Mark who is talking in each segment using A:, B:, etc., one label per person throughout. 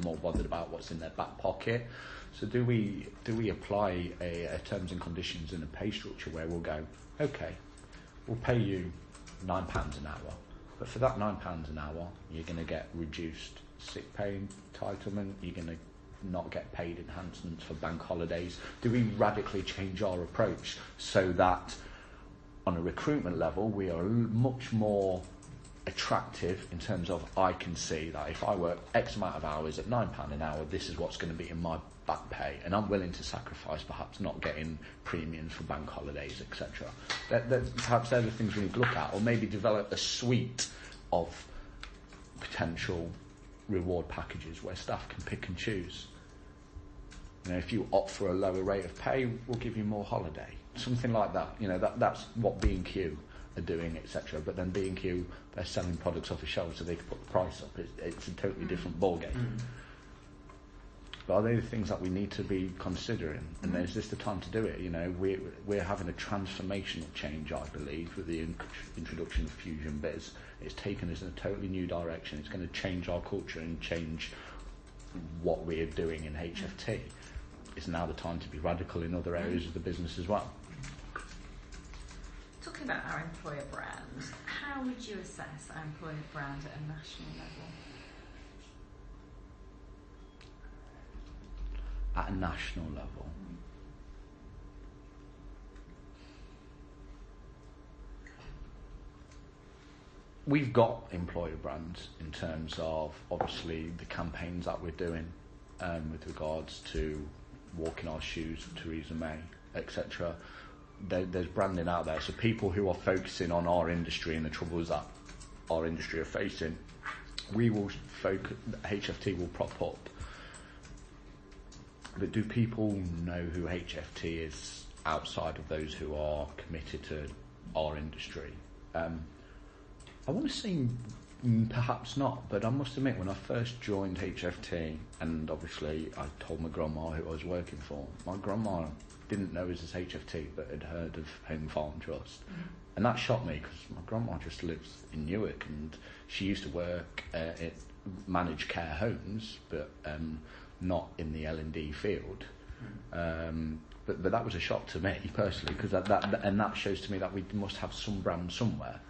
A: more bothered about what's in their back pocket. So do we apply a terms and conditions and a pay structure where we'll go, okay, we'll pay you £9 an hour, but for that £9 an hour, you're going to get reduced sick pay entitlement, you're going to not get paid enhancements for bank holidays. Do we radically change our approach so that on a recruitment level we are much more attractive in terms of, I can see that if I work X amount of hours at £9 an hour, this is what's going to be in my back pay, and I'm willing to sacrifice perhaps not getting premiums for bank holidays, etc. Perhaps they're the things we need to look at, or maybe develop a suite of potential reward packages where staff can pick and choose. You know, if you opt for a lower rate of pay, we'll give you more holiday. Something like that. You know, that's what B&Q are doing, etc. But then B&Q, they're selling products off a shelf so they can put the price up. It's a totally different ballgame. But are they the things that we need to be considering? And is this the time to do it? You know, we're having a transformational change, I believe, with the introduction of Fusion Biz. It's taken us in a totally new direction. It's going to change our culture and change what we're doing in HFT. It's now the time to be radical in other areas of the business as well.
B: Talking about our employer brand, how would you assess our employer brand at a national level?
A: At a national level? We've got employer brands in terms of, obviously, the campaigns that we're doing with regards to walk in our shoes for Theresa May, etc. There's branding out there. So people who are focusing on our industry and the troubles that our industry are facing, we will focus, HFT will prop up. But do people know who HFT is outside of those who are committed to our industry? I want to say perhaps not, but I must admit when I first joined HFT, and obviously I told my grandma who I was working for, my grandma didn't know us as HFT but had heard of Home Farm Trust. And that shocked me because my grandma just lives in Newark and she used to work at managed care homes, but not in the L&D field. But that was a shock to me personally, because that shows to me that we must have some brand somewhere.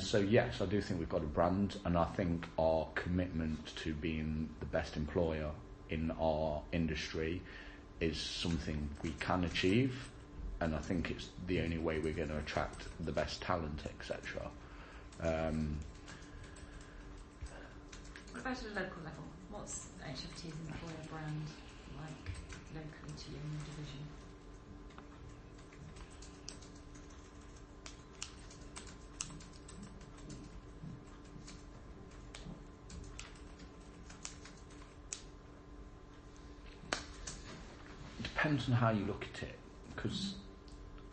A: So yes, I do think we've got a brand, and I think our commitment to being the best employer in our industry is something we can achieve, and I think it's the only way we're going to attract the best talent, etc.
B: What about at a local level? What's HFT's employer brand like locally to you in your division?
A: Depends on how you look at it, because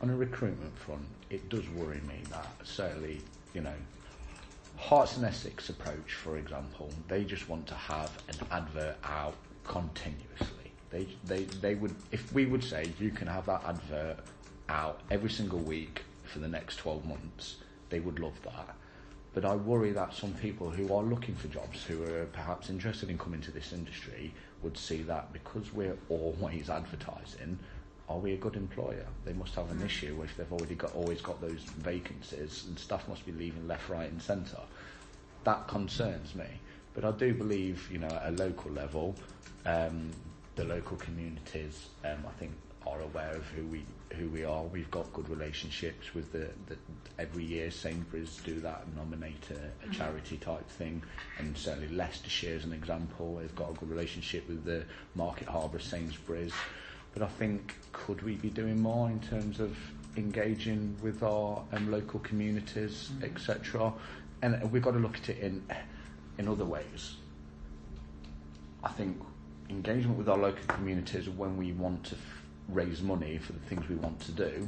A: on a recruitment front, it does worry me that certainly, you know, Hearts and Essex approach, for example, they just want to have an advert out continuously. They would, if we would say you can have that advert out every single week for the next 12 months, they would love that. But I worry that some people who are looking for jobs, who are perhaps interested in coming to this industry, would see that because we're always advertising, are we a good employer? They must have an issue if they've always got those vacancies, and staff must be leaving left, right and centre. That concerns me. But I do believe, you know, at a local level, the local communities, I think, are aware of who we are. We've got good relationships with the every year Sainsbury's do that, nominate a charity type thing, and certainly Leicestershire as an example, they've got a good relationship with the Market Harbour Sainsbury's. But I think, could we be doing more in terms of engaging with our local communities, etc.? And we've got to look at it in other ways. I think engagement with our local communities when we want to raise money for the things we want to do,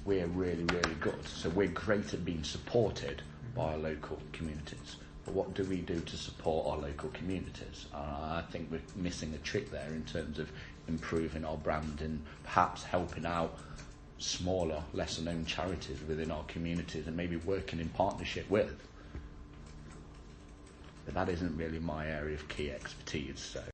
A: we're really, really good. So we're great at being supported by our local communities. But what do we do to support our local communities? I think we're missing a trick there in terms of improving our brand and perhaps helping out smaller, lesser known charities within our communities and maybe working in partnership with. but that isn't really my area of key expertise. So